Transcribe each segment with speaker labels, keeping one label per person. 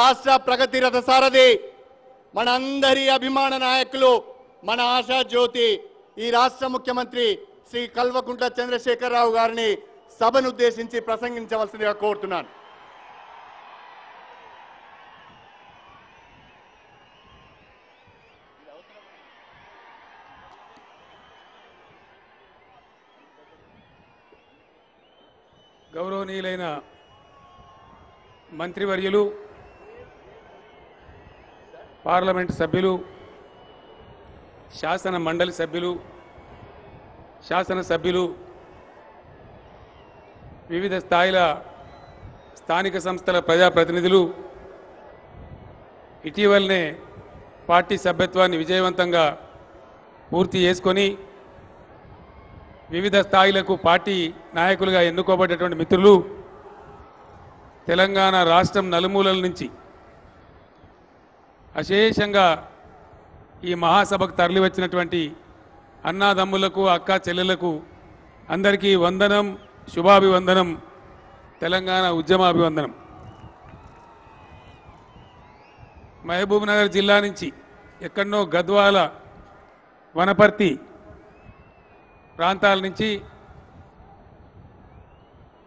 Speaker 1: రాష్ట్ర ప్రగతి రథ సారథి మనందరి అభిమాన నాయకులు మన ఆశా జ్యోతి ఈ రాష్ట్ర ముఖ్యమంత్రి శ్రీ కల్వకుంట్ల చంద్రశేఖరరావు గారిని సభను ఉద్దేశించి ప్రసంగించవలసిందిగా కోరుతున్నాను.
Speaker 2: గౌరవనీయులైన మంత్రివర్యులు, పార్లమెంటు సభ్యులు, శాసన మండలి సభ్యులు, శాసనసభ్యులు, వివిధ స్థాయిల స్థానిక సంస్థల ప్రజాప్రతినిధులు, ఇటీవలనే పార్టీ సభ్యత్వాన్ని విజయవంతంగా పూర్తి చేసుకొని వివిధ స్థాయిలకు పార్టీ నాయకులుగా ఎన్నుకోబడ్డటువంటి మిత్రులు, తెలంగాణ రాష్ట్రం నలుమూలల నుంచి అశేషంగా ఈ మహాసభకు తరలివచ్చినటువంటి అన్నాదమ్ములకు, అక్కా చెల్లెలకు అందరికీ వందనం, శుభాభివందనం, తెలంగాణ ఉద్యమాభివందనం. మహబూబ్ నగర్ జిల్లా నుంచి ఎక్కడనో గద్వాల, వనపర్తి ప్రాంతాల నుంచి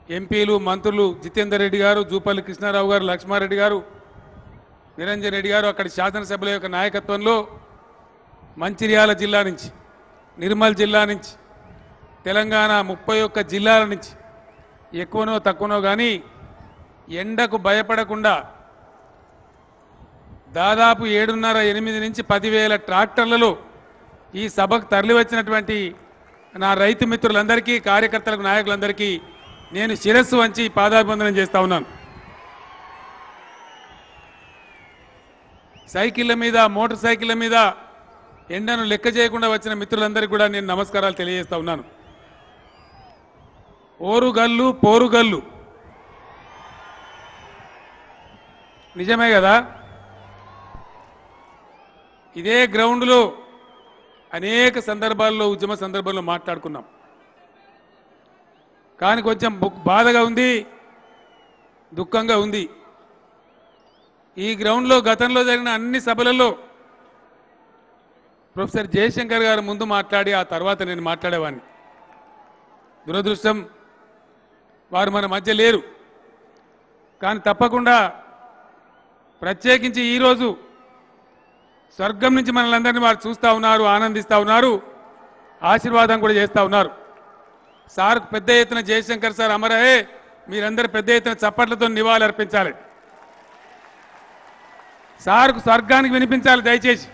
Speaker 2: ఎంపీలు, మంత్రులు జితేందర్ రెడ్డి గారు, జూపల్లి కృష్ణారావు గారు, లక్ష్మారెడ్డి గారు, నిరంజన్ రెడ్డి గారు, అక్కడి శాసనసభ్యుల యొక్క నాయకత్వంలో మంచిర్యాల జిల్లా నుంచి, నిర్మల్ జిల్లా నుంచి, తెలంగాణ 31 జిల్లాల నుంచి ఎక్కువనో తక్కువనో కానీ ఎండకు భయపడకుండా దాదాపు 7:30-8 నుంచి 10,000 ట్రాక్టర్లలో ఈ సభకు తరలివచ్చినటువంటి నా రైతు మిత్రులందరికీ, కార్యకర్తలకు, నాయకులందరికీ నేను శిరస్సు వంచి పాదాభివందనం చేస్తా ఉన్నాను. సైకిళ్ళ మీద, మోటార్ సైకిళ్ళ మీద ఎండను లెక్క చేయకుండా వచ్చిన మిత్రులందరికీ కూడా నేను నమస్కారాలు తెలియజేస్తా ఉన్నాను. ఓరుగల్లు, పోరుగల్లు నిజమే కదా. ఇదే గ్రౌండ్లో అనేక సందర్భాల్లో, ఉద్యమ సందర్భాల్లో మాట్లాడుకున్నాం. కానీ కొంచెం బాధగా ఉంది, దుఃఖంగా ఉంది. ఈ గ్రౌండ్లో గతంలో జరిగిన అన్ని సభలలో ప్రొఫెసర్ జయశంకర్ గారు ముందు మాట్లాడి ఆ తర్వాత నేను మాట్లాడేవాడిని. దురదృష్టం వారు మన మధ్య లేరు. కానీ తప్పకుండా ప్రత్యేకించి ఈరోజు స్వర్గం నుంచి మనల్ని అందరినీ వారు చూస్తూ ఉన్నారు, ఆనందిస్తూ ఉన్నారు, ఆశీర్వాదం కూడా చేస్తూ ఉన్నారు. సార్ పెద్ద ఎత్తున జయశంకర్ సార్ అమరహే, మీరందరూ పెద్ద ఎత్తున చప్పట్లతో నివాళులు అర్పించాలి. సార్కు స్వర్గానికి వినిపించాలి దయచేసి.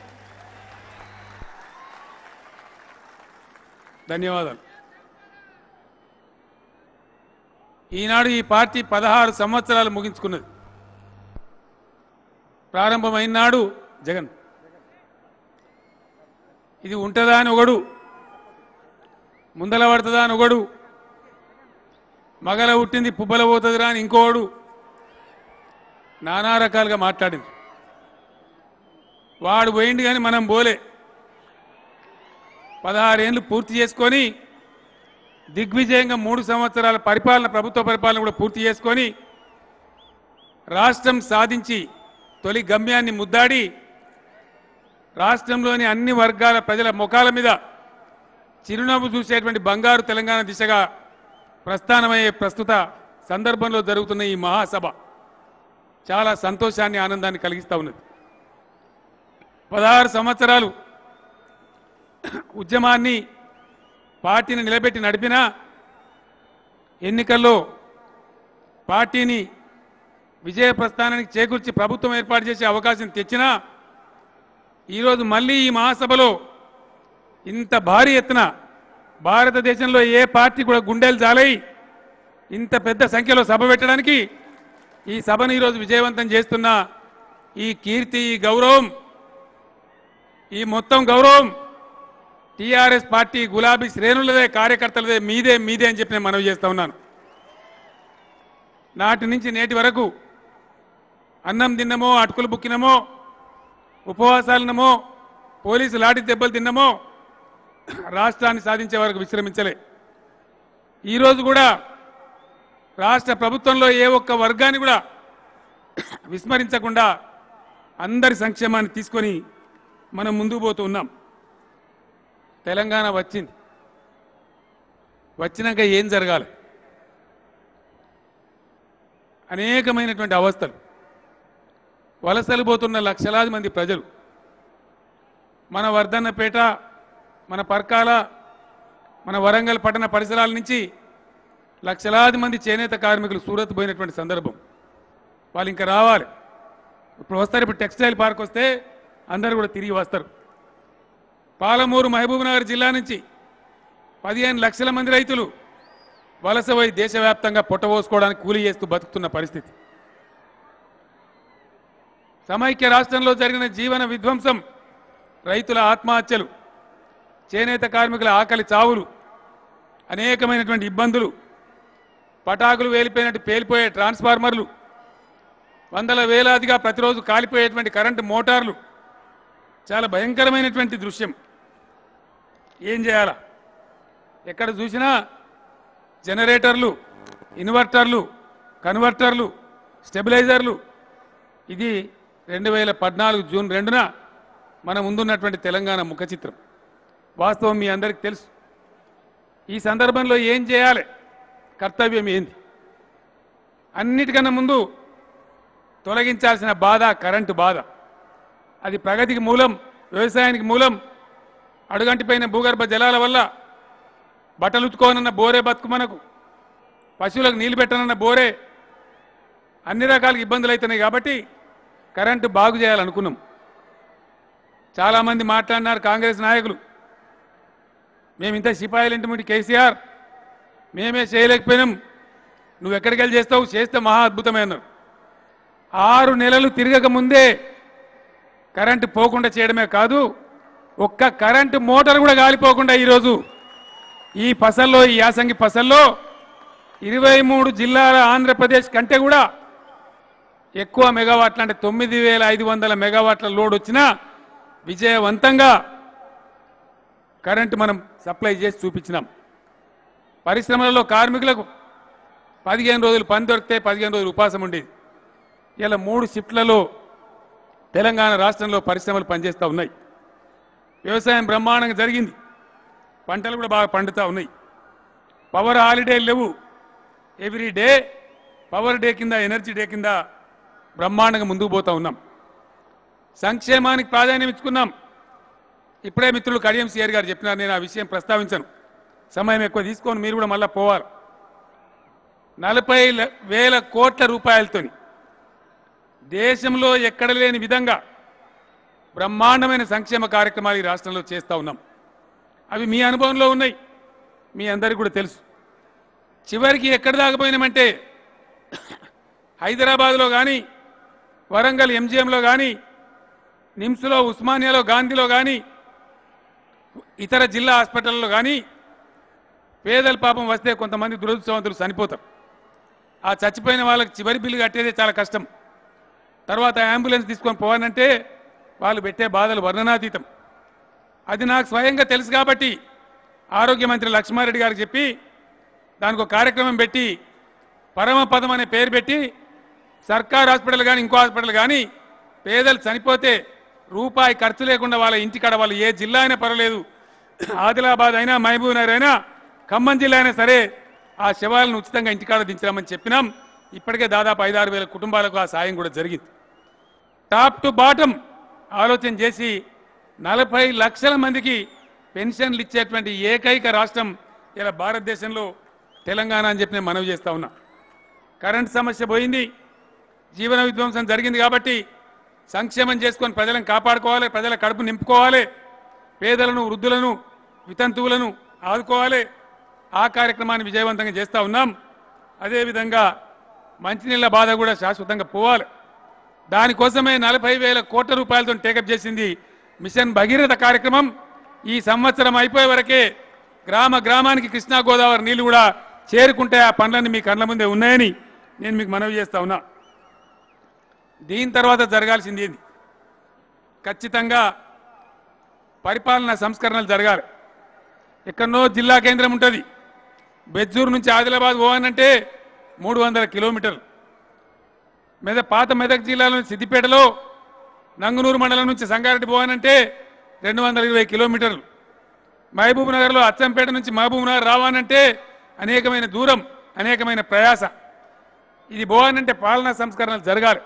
Speaker 2: ధన్యవాదాలు. ఈనాడు ఈ పార్టీ 16 సంవత్సరాలు ముగించుకున్నది. ప్రారంభమైన నాడు జగన్ ఇది ఉంటుందా అని ఒకడు, ముందల పడుతుందా అని ఒకడు, మగల పుట్టింది పుబ్బల పోతుందిరా అని ఇంకోడు నానా రకాలుగా మాట్లాడింది. వాడు పోయింది కానీ మనం పోలే. 16 ఏళ్ళు పూర్తి చేసుకొని దిగ్విజయంగా 3 సంవత్సరాల పరిపాలన, ప్రభుత్వ పరిపాలన కూడా పూర్తి చేసుకొని రాష్ట్రం సాధించి తొలి గమ్యాన్ని ముద్దాడి రాష్ట్రంలోని అన్ని వర్గాల ప్రజల ముఖాల మీద చిరునవ్వు చూసేటువంటి బంగారు తెలంగాణ దిశగా ప్రస్థానమయ్యే ప్రస్తుత సందర్భంలో జరుగుతున్న ఈ మహాసభ చాలా సంతోషాన్ని, ఆనందాన్ని కలిగిస్తూ ఉన్నది. 16 సంవత్సరాలు ఉద్యమాన్ని, పార్టీని నిలబెట్టి నడిపినా, ఎన్నికల్లో పార్టీని విజయ ప్రస్థానానికి చేకూర్చి ప్రభుత్వం ఏర్పాటు చేసే అవకాశం తెచ్చినా, ఈరోజు మళ్ళీ ఈ మహాసభలో ఇంత భారీ ఎత్తున భారతదేశంలో ఏ పార్టీ కూడా గుండెలు జాలై ఇంత పెద్ద సంఖ్యలో సభ పెట్టడానికి ఈ సభను ఈరోజు విజయవంతం చేస్తున్న ఈ కీర్తి, ఈ గౌరవం, ఈ మొత్తం గౌరవం టీఆర్ఎస్ పార్టీ గులాబీ శ్రేణులదే, కార్యకర్తలదే, మీదే మీదే అని చెప్పి నేను మనవి చేస్తా ఉన్నాను. నాటి నుంచి నేటి వరకు అన్నం తిన్నమో, అటుకులు బుక్కినమో, ఉపవాసాలనమో, పోలీసు లాఠీ దెబ్బలు తిన్నమో రాష్ట్రాన్ని సాధించే వరకు విశ్రమించలే. ఈరోజు కూడా రాష్ట్ర ప్రభుత్వంలో ఏ ఒక్క వర్గాన్ని కూడా విస్మరించకుండా అందరి సంక్షేమాన్ని తీసుకొని మనం ముందుకు పోతూ ఉన్నాం. తెలంగాణ వచ్చింది, వచ్చినాక ఏం జరగాలి? అనేకమైనటువంటి అవస్థలు, వలసలు పోతున్న లక్షలాది మంది ప్రజలు, మన వర్ధన్నపేట, మన పర్కాల, మన వరంగల్ పట్టణ పరిసరాల నుంచి లక్షలాది మంది చేనేత కార్మికులు సూరత్ పోయినటువంటి సందర్భం. వాళ్ళు ఇంకా రావాలి, ఇప్పుడు వస్తారు. ఇప్పుడు టెక్స్టైల్ పార్క్ వస్తే అందరూ కూడా తిరిగి వస్తారు. పాలమూరు మహబూబ్నగర్ జిల్లా నుంచి 15 లక్షల మంది రైతులు వలస పోయి దేశవ్యాప్తంగా పొట్టబోసుకోవడానికి కూలీ చేస్తూ బతుకుతున్న పరిస్థితి. సమైక్య రాష్ట్రంలో జరిగిన జీవన విధ్వంసం, రైతుల ఆత్మహత్యలు, చేనేత కార్మికుల ఆకలి చావులు, అనేకమైనటువంటి ఇబ్బందులు, పటాకులు వేలిపోయినట్టు పేలిపోయే ట్రాన్స్ఫార్మర్లు, వందల వేలాదిగా ప్రతిరోజు కాలిపోయేటువంటి కరెంటు మోటార్లు, చాలా భయంకరమైనటువంటి దృశ్యం. ఏం చేయాలా? ఎక్కడ చూసినా జనరేటర్లు, ఇన్వర్టర్లు, కన్వర్టర్లు, స్టెబిలైజర్లు. ఇది 2014 జూన్ 2న మన ముందున్నటువంటి తెలంగాణ ముఖ చిత్రం. వాస్తవం మీ అందరికీ తెలుసు. ఈ సందర్భంలో ఏం చేయాలి? కర్తవ్యం ఏంది? అన్నిటికన్నా ముందు తొలగించాల్సిన బాధ కరెంటు బాధ. అది ప్రగతికి మూలం, వ్యవసాయానికి మూలం. అడుగంటిపోయిన భూగర్భ జలాల వల్ల బట్టలు ఉతుకోనన్న బోరే బతుకు మనకు, పశువులకు నీళ్లు పెట్టనన్న బోరే, అన్ని రకాల ఇబ్బందులు అవుతున్నాయి. కాబట్టి కరెంటు బాగు చేయాలనుకున్నాం. చాలామంది మాట్లాడినారు కాంగ్రెస్ నాయకులు, మేము ఇంత సిపాయిలు ఇంటి కేసీఆర్ మేమే చేయలేకపోయినాం, నువ్వు ఎక్కడికి వెళ్ళి చేస్తావు, చేస్తే మహా అద్భుతమే అన్నారు. 6 నెలలు తిరగక ముందే కరెంటు పోకుండా చేయడమే కాదు, ఒక్క కరెంటు మోటార్ కూడా గాలిపోకుండా ఈరోజు ఈ పసల్లో, ఈ యాసంగి పసల్లో 23 జిల్లాల ఆంధ్రప్రదేశ్ కంటే కూడా ఎక్కువ మెగావాట్ల, అంటే 9500 మెగావాట్ల లోడ్ వచ్చినా విజయవంతంగా కరెంటు మనం సప్లై చేసి చూపించినాం. పరిశ్రమలలో కార్మికులకు 15 రోజులు పని దొరికితే 15 రోజులు ఉపాసం ఉండేది. ఇలా 3 షిఫ్ట్లలో తెలంగాణ రాష్ట్రంలో పరిశ్రమలు పనిచేస్తూ ఉన్నాయి. వ్యవసాయం బ్రహ్మాండంగా జరిగింది, పంటలు కూడా బాగా పండుతూ ఉన్నాయి. పవర్ హాలిడే లేవు, ఎవ్రీ డే పవర్ డే కింద, ఎనర్జీ డే కింద బ్రహ్మాండంగా ముందుకు పోతూ ఉన్నాం. సంక్షేమానికి ప్రాధాన్యం ఇచ్చుకున్నాం. ఇప్పుడే మిత్రులు కడియం సిఆర్ గారు చెప్పినారు, నేను ఆ విషయం ప్రస్తావించను, సమయం ఎక్కువ తీసుకొని మీరు కూడా మళ్ళీ పోవాలి. 40,000 కోట్ల రూపాయలతో దేశంలో ఎక్కడ లేని విధంగా బ్రహ్మాండమైన సంక్షేమ కార్యక్రమాలు ఈ రాష్ట్రంలో చేస్తూ ఉన్నాం. అవి మీ అనుభవంలో ఉన్నాయి, మీ అందరికీ కూడా తెలుసు. చివరికి ఎక్కడ దాకపోయినామంటే హైదరాబాద్లో కానీ, వరంగల్ ఎంజిఎంలో కానీ, నిమ్స్లో, ఉస్మానియాలో, గాంధీలో కానీ, ఇతర జిల్లా హాస్పిటల్లో కానీ పేదల పాపం వస్తే కొంతమంది దురదృష్టవంతులు చనిపోతారు. ఆ చచ్చిపోయిన వాళ్ళకి చివరి బిల్లు కట్టేదే చాలా కష్టం. తర్వాత అంబులెన్స్ తీసుకొని పోవాలంటే వాళ్ళు పెట్టే బాధలు వర్ణనాతీతం. అది నాకు స్వయంగా తెలుసు కాబట్టి ఆరోగ్య మంత్రి లక్ష్మారెడ్డి గారికి చెప్పి దానికి ఒక కార్యక్రమం పెట్టి, పరమపదం అనే పేరు పెట్టి, సర్కార్ హాస్పిటల్ కానీ ఇంకో హాస్పిటల్ కానీ పేదలు చనిపోతే రూపాయి ఖర్చు లేకుండా వాళ్ళ ఇంటికాడ, వాళ్ళు ఏ జిల్లా అయినా పర్వాలేదు, ఆదిలాబాద్ అయినా, మహబూబ్ నగర్ అయినా, ఖమ్మం జిల్లా అయినా సరే, ఆ శవాలను ఉచితంగా ఇంటికాడ దించామని చెప్పినాం. ఇప్పటికే దాదాపు 5-6 వేల కుటుంబాలకు ఆ సాయం కూడా జరిగింది. టాప్ టు బాటం ఆలోచన చేసి 40 లక్షల మందికి పెన్షన్లు ఇచ్చేటువంటి ఏకైక రాష్ట్రం ఇలా భారతదేశంలో తెలంగాణ అని చెప్పి నేను మనవి చేస్తా ఉన్నా. కరెంట్ సమస్య పోయింది, జీవన విధ్వంసం జరిగింది కాబట్టి సంక్షేమం చేసుకొని ప్రజలను కాపాడుకోవాలి, ప్రజల కడుపు నింపుకోవాలి, పేదలను, వృద్ధులను, వితంతువులను ఆదుకోవాలి. ఆ కార్యక్రమాన్ని విజయవంతంగా చేస్తూ ఉన్నాం. అదేవిధంగా మంచినీళ్ళ బాధ కూడా శాశ్వతంగా పోవాలి. దానికోసమే 40,000 కోట్ల రూపాయలతో టేకప్ చేసింది మిషన్ భగీరథ కార్యక్రమం. ఈ సంవత్సరం అయిపోయే వరకే గ్రామ గ్రామానికి కృష్ణా గోదావరి నీళ్లు కూడా చేరుకుంటే ఆ పనులన్నీ మీ కళ్ళ ముందే ఉన్నాయని నేను మీకు మనవి చేస్తా ఉన్నా. దీని తర్వాత జరగాల్సింది ఏంది? ఖచ్చితంగా పరిపాలనా సంస్కరణలు జరగాలి. ఎక్కడనో జిల్లా కేంద్రం ఉంటుంది, బెజ్జూరు నుంచి ఆదిలాబాద్ పోవాలంటే 300 కిలోమీటర్లు. పాత మెదక్ జిల్లాలోని సిద్దిపేటలో నంగునూరు మండలం నుంచి సంగారెడ్డి పోవాలంటే 220 కిలోమీటర్లు. మహబూబ్ నగర్లో అచ్చంపేట నుంచి మహబూబ్ నగర్ రావాలంటే అనేకమైన దూరం, అనేకమైన ప్రయాస. ఇది పోవాలంటే పాలనా సంస్కరణలు జరగాలి,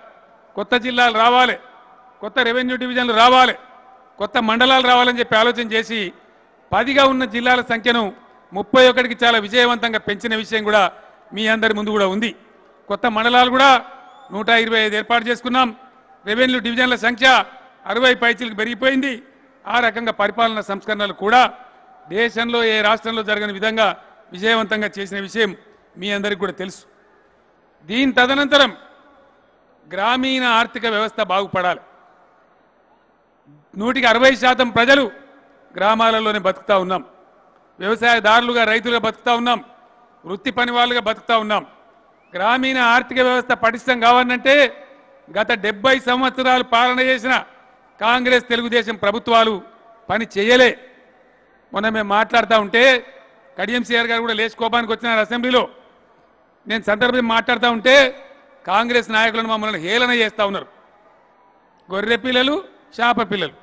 Speaker 2: కొత్త జిల్లాలు రావాలి, కొత్త రెవెన్యూ డివిజన్లు రావాలి, కొత్త మండలాలు రావాలని చెప్పి ఆలోచన చేసి 10గా ఉన్న జిల్లాల సంఖ్యను 31కి చాలా విజయవంతంగా పెంచిన విషయం కూడా మీ అందరి ముందు కూడా ఉంది. కొత్త మండలాలు కూడా 125 ఏర్పాటు చేసుకున్నాం. రెవెన్యూ డివిజన్ల సంఖ్య 60 పైచీలకు పెరిగిపోయింది. ఆ రకంగా పరిపాలన సంస్కరణలు కూడా దేశంలో ఏ రాష్ట్రంలో జరగని విధంగా విజయవంతంగా చేసిన విషయం మీ అందరికీ కూడా తెలుసు. దీని తదనంతరం గ్రామీణ ఆర్థిక వ్యవస్థ బాగుపడాలి. 160% ప్రజలు గ్రామాలలోనే బతుకుతా ఉన్నాం. వ్యవసాయదారులుగా, రైతులుగా బతుకుతా ఉన్నాం. వృత్తి పని వాళ్ళుగా బతుకుతా ఉన్నాం. గ్రామీణ ఆర్థిక వ్యవస్థ పటిష్టం కావాలంటే గత 70 సంవత్సరాలు పాలన చేసిన కాంగ్రెస్, తెలుగుదేశం ప్రభుత్వాలు పని చేయలే. మొన్న మేము మాట్లాడుతూ ఉంటే కడియం సిఆర్ గారు కూడా లేచి కోపానికి వచ్చినారు అసెంబ్లీలో. నేను సందర్భం మాట్లాడుతూ ఉంటే కాంగ్రెస్ నాయకులను మమ్మల్ని హేళన చేస్తూ ఉన్నారు. గొర్రె పిల్లలు, శాప పిల్లలు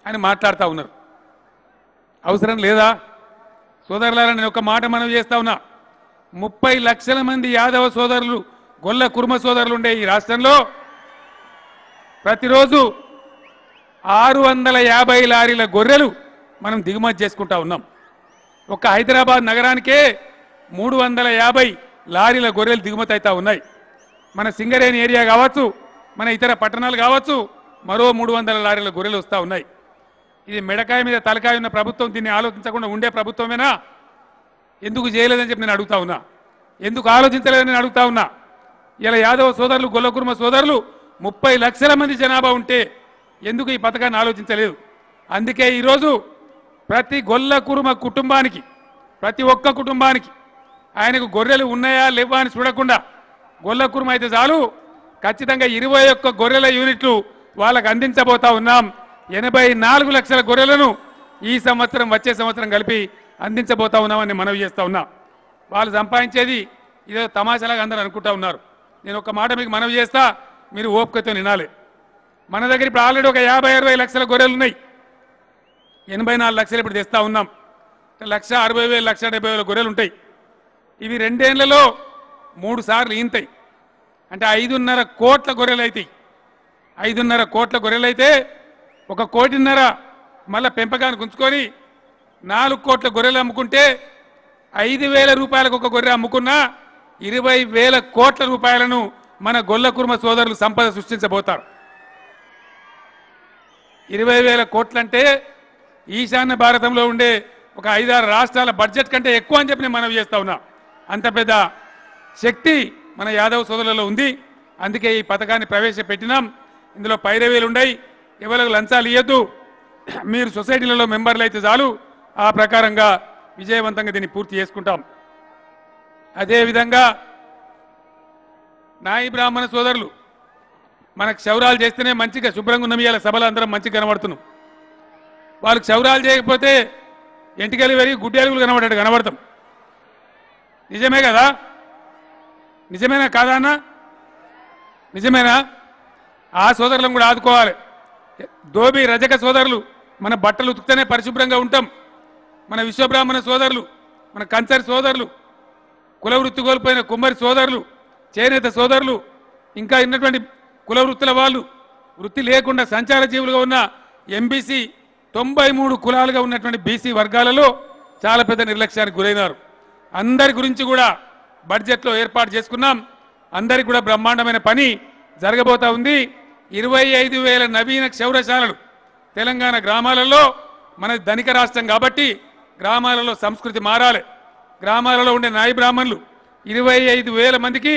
Speaker 2: అని మాట్లాడుతూ ఉన్నారు. అవసరం లేదా సోదరులారా? నేను ఒక మాట మనవి చేస్తా ఉన్నా. 30 లక్షల మంది యాదవ సోదరులు, గొల్ల కుర్మ సోదరులు ఉండే ఈ రాష్ట్రంలో ప్రతిరోజు 650 లారీల గొర్రెలు మనం దిగుమతి చేసుకుంటా ఉన్నాం. ఒక హైదరాబాద్ నగరానికే 350 లారీల గొర్రెలు దిగుమతి అవుతా ఉన్నాయి. మన సింగరేణి ఏరియా కావచ్చు, మన ఇతర పట్టణాలు కావచ్చు, మరో 300 లారీల గొర్రెలు వస్తూ ఉన్నాయి. ఇది మెడకాయ మీద తలకాయ ఉన్న ప్రభుత్వం దీన్ని ఆలోచించకుండా ఉండే ప్రభుత్వమేనా? ఎందుకు చేయలేదని చెప్పి నేను అడుగుతా ఉన్నా. ఎందుకు ఆలోచించలేదని నేను అడుగుతా ఉన్నా. ఇలా యాదవ సోదరులు, గొల్లకుర్మ సోదరులు 30 లక్షల మంది జనాభా ఉంటే ఎందుకు ఈ పథకాన్ని ఆలోచించలేదు? అందుకే ఈరోజు ప్రతి గొల్లకుర్మ కుటుంబానికి, ప్రతి ఒక్క కుటుంబానికి ఆయనకు గొర్రెలు ఉన్నాయా లేవా అని చూడకుండా గొల్లకుర్మ అయితే చాలు ఖచ్చితంగా 21 గొర్రెల యూనిట్లు వాళ్ళకు అందించబోతా ఉన్నాం. 84 లక్షల గొర్రెలను ఈ సంవత్సరం, వచ్చే సంవత్సరం కలిపి అందించబోతా ఉన్నామని మనవి చేస్తా ఉన్నా. వాళ్ళు సంపాదించేది ఇదో తమాషాలాగా అందరూ అనుకుంటా ఉన్నారు. నేను ఒక మాట మీకు మనవి చేస్తా, మీరు ఓపికతో వినాలి. మన దగ్గర ఇప్పుడు ఆల్రెడీ ఒక 50-60 లక్షల గొర్రెలు ఉన్నాయి. 84 లక్షలు ఇప్పుడు తెస్తా ఉన్నాం. 1,60,000, 1,70,000 గొర్రెలు ఉంటాయి. ఇవి 2 ఏళ్లలో 3 సార్లు ఈంతాయి. అంటే 5.5 కోట్ల గొర్రెలు అవుతాయి. 5.5 కోట్ల గొర్రెలు అయితే 1.5 కోటి మళ్ళీ పెంపకానికి ఉంచుకొని 4 కోట్ల గొర్రెలు అమ్ముకుంటే 5,000 రూపాయలకు ఒక గొర్రె అమ్ముకున్నా 20,000 కోట్ల రూపాయలను మన గొల్లకుర్మ సోదరులు సంపద సృష్టించబోతారు. 20,000 కోట్లంటే ఈశాన్య భారతంలో ఉండే ఒక 5-6 రాష్ట్రాల బడ్జెట్ కంటే ఎక్కువ అని చెప్పి నేను మనవి చేస్తా ఉన్నా. అంత పెద్ద శక్తి మన యాదవ్ సోదరులలో ఉంది. అందుకే ఈ పథకాన్ని ప్రవేశపెట్టినాం. ఇందులో పైరవేలు ఉన్నాయి. ఎవరికి లంచాలు ఇవ్వద్దు. మీరు సొసైటీలలో మెంబర్లు అయితే చాలు. ఆ ప్రకారంగా విజయవంతంగా దీన్ని పూర్తి చేసుకుంటాం. అదేవిధంగా నాయి బ్రాహ్మణ సోదరులు మనకు క్షౌరాలు చేస్తేనే మంచిగా శుభ్రంగా ఉన్న ఇవాళ సభలు అందరం మంచిగా కనబడుతున్నాం. వాళ్ళకి క్షౌరాలు చేయకపోతే ఎంటికలు పెరిగి గుడ్డేలుగులు కనబడ్డట్టు కనబడతాం. నిజమే కదా? నిజమేనా కాదా అన్న? నిజమేనా? ఆ సోదరులను కూడా ఆదుకోవాలి. దోబి రజక సోదరులు మన బట్టలు ఉతికితేనే పరిశుభ్రంగా ఉంటాం. మన విశ్వబ్రాహ్మణ సోదరులు, మన కంచరి సోదరులు, కుల వృత్తి కోల్పోయిన కుమ్మరి సోదరులు, చేనేత సోదరులు, ఇంకా ఉన్నటువంటి కుల వృత్తుల వాళ్ళు, వృత్తి లేకుండా సంచార జీవులుగా ఉన్న ఎంబీసీ 93 కులాలుగా ఉన్నటువంటి బీసీ వర్గాలలో చాలా పెద్ద నిర్లక్ష్యానికి గురైనారు. అందరి గురించి కూడా బడ్జెట్లో ఏర్పాటు చేసుకున్నాం. అందరికి కూడా బ్రహ్మాండమైన పని జరగబోతా ఉంది. 25,000 నవీన క్షౌరశాలలు తెలంగాణ గ్రామాలలో. మన ధనిక రాష్ట్రం కాబట్టి గ్రామాలలో సంస్కృతి మారాలి. గ్రామాలలో ఉండే నాయి బ్రాహ్మణులు 25,000 మందికి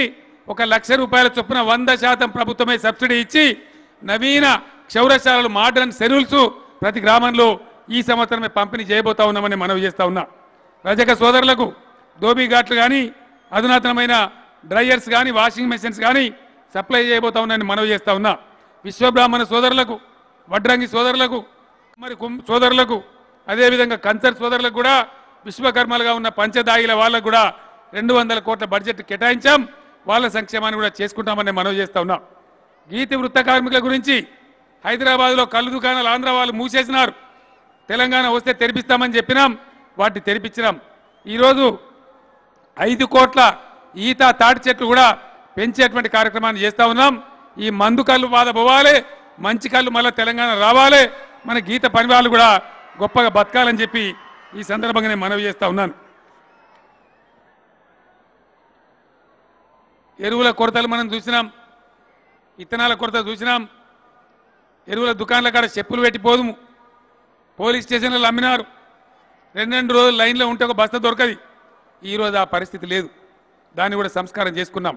Speaker 2: 1,00,000 రూపాయల చొప్పున 100% ప్రభుత్వమే సబ్సిడీ ఇచ్చి నవీన క్షౌరశాలలు, మోడర్న్ సెరూల్స్ ప్రతి గ్రామంలో ఈ సంవత్సరమే పంపిణీ చేయబోతా ఉన్నామని మనవి చేస్తా ఉన్నా. రజక సోదరులకు దోబీ ఘాట్లు కానీ, అధునాతనమైన డ్రైయర్స్ కానీ, వాషింగ్ మెషిన్స్ కానీ సప్లై చేయబోతా ఉన్నామని మనవి చేస్తా ఉన్నా. విశ్వబ్రాహ్మణ సోదరులకు, వడ్రంగి సోదరులకు, మరి సోదరులకు, అదేవిధంగా కంచర్ సోదరులకు కూడా, విశ్వకర్మలుగా ఉన్న పంచదాయిల వాళ్ళకు కూడా 200 కోట్ల బడ్జెట్ కేటాయించాం. వాళ్ళ సంక్షేమాన్ని కూడా చేసుకుంటామని మనవి చేస్తా ఉన్నాం. గీతి వృత్త కార్మికుల గురించి హైదరాబాద్లో కళ్ళు దుకాణాలు ఆంధ్ర వాళ్ళు మూసేసినారు. తెలంగాణ వస్తే తెరిపిస్తామని చెప్పినాం, వాటిని తెరిపించినాం. ఈరోజు 5 కోట్ల ఈత తాటి చెట్లు కూడా పెంచేటువంటి కార్యక్రమాన్ని చేస్తా ఉన్నాం. ఈ మందు కళ్ళు బాధ పోవాలి, మంచి కళ్ళు మళ్ళీ తెలంగాణ రావాలి, మన గీత పని వాళ్ళు కూడా గొప్పగా బతకాలని చెప్పి ఈ సందర్భంగా నేను మనవి చేస్తా ఉన్నాను. ఎరువుల కొరతలు మనం చూసినాం, ఇత్తనాల కొరత చూసినాం. ఎరువుల దుకాణాల కాడ చెప్పులు పెట్టిపోదుము, పోలీస్ స్టేషన్లలో అమ్మినారు. 2 రోజులు లైన్లో ఉంటే ఒక బస్తా దొరకది. ఈరోజు ఆ పరిస్థితి లేదు, దాన్ని కూడా సంస్కారం చేసుకున్నాం.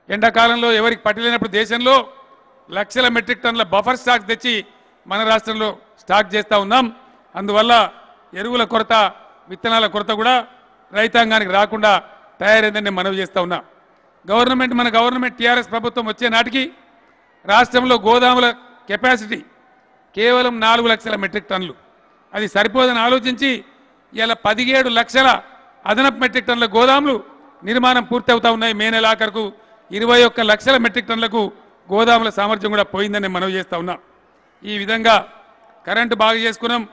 Speaker 2: ఎండాకాలంలో ఎవరికి పట్టలేనప్పుడు దేశంలో లక్షల మెట్రిక్ టన్నుల బఫర్ స్టాక్స్ తెచ్చి మన రాష్ట్రంలో స్టాక్ చేస్తూ ఉన్నాం. అందువల్ల ఎరువుల కొరత, విత్తనాల కొరత కూడా రైతాంగానికి రాకుండా తయారైందని నేను మనవి చేస్తూ ఉన్నా. మన గవర్నమెంట్ టీఆర్ఎస్ ప్రభుత్వం వచ్చే నాటికి రాష్ట్రంలో గోదాముల కెపాసిటీ కేవలం 4 లక్షల మెట్రిక్ టన్నులు. అది సరిపోదని ఆలోచించి ఇలా 17 లక్షల అదనపు మెట్రిక్ టన్నుల గోదాములు నిర్మాణం పూర్తవుతా ఉన్నాయి. మే నెలాఖరుకు 21 లక్షల మెట్రిక్ టన్నులకు గోదాముల సామర్థ్యం కూడా పోయిందని మనవి చేస్తూ ఉన్నాం. ఈ విధంగా కరెంటు బాగు చేసుకున్నాం,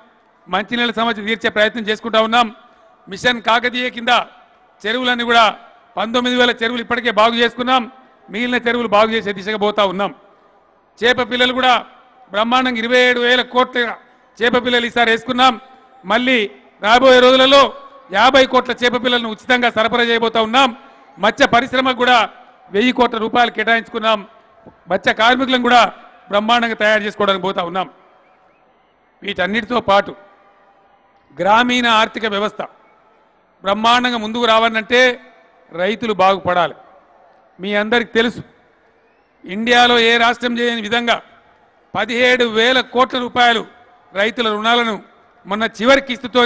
Speaker 2: మంచినీళ్ళ సమస్య తీర్చే ప్రయత్నం చేసుకుంటా ఉన్నాం. మిషన్ కాకతీయ కింద చెరువులన్నీ కూడా 19,000 చెరువులు ఇప్పటికే బాగు చేసుకున్నాం. మిగిలిన చెరువులు బాగు చేసే దిశగా పోతా ఉన్నాం. చేప పిల్లలు కూడా బ్రహ్మాండంగా 27,000 కోట్ల చేప పిల్లలు ఈసారి వేసుకున్నాం. మళ్ళీ రాబోయే రోజులలో 50 కోట్ల చేప పిల్లలను ఉచితంగా సరఫరా చేయబోతా ఉన్నాం. మత్స్య పరిశ్రమకు కూడా 1000 కోట్ల రూపాయలు కేటాయించుకున్నాం. మత్స్య కార్మికులను కూడా బ్రహ్మాండంగా తయారు చేసుకోవడానికి పోతా ఉన్నాం. వీటన్నిటితో పాటు గ్రామీణ ఆర్థిక వ్యవస్థ బ్రహ్మాండంగా ముందుకు రావాలంటే రైతులు బాగుపడాలి. మీ అందరికీ తెలుసు, ఇండియాలో ఏ రాష్ట్రం చేయని విధంగా 17,000 కోట్ల రూపాయలు రైతుల రుణాలను మొన్న చివరి కిస్తుతో